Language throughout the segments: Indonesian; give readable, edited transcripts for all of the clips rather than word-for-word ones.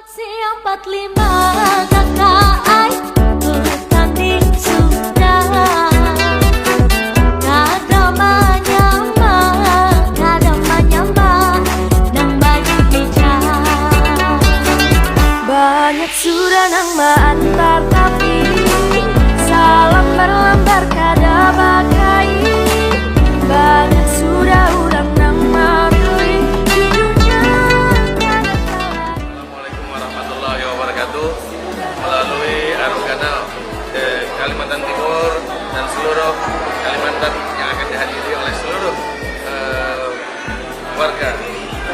4, 5 kakak bertanding sudah. Kada manyamba nang banyak bicara. Banyak sudah nang antar tapi salam berlambar kada bagai. Banyak sudah urang nang marui hidupnya kada tahu. Assalamualaikum warahmatullahi wabarakatuh. Melalui Arung Kanal Kalimantan Timur dan seluruh Kalimantan yang akan dihadiri oleh seluruh warga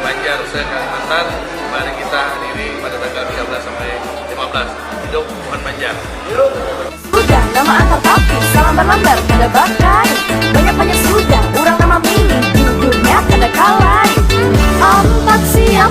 Banjar se-Kalimantan, mari kita hadiri pada tanggal 13 sampai 15. Hidup Pohon Banjar. Sudah nama antar tapi salam berlambar kada bakai. Banyak sudah orang nama milih judulnya kada kalai. 4 siap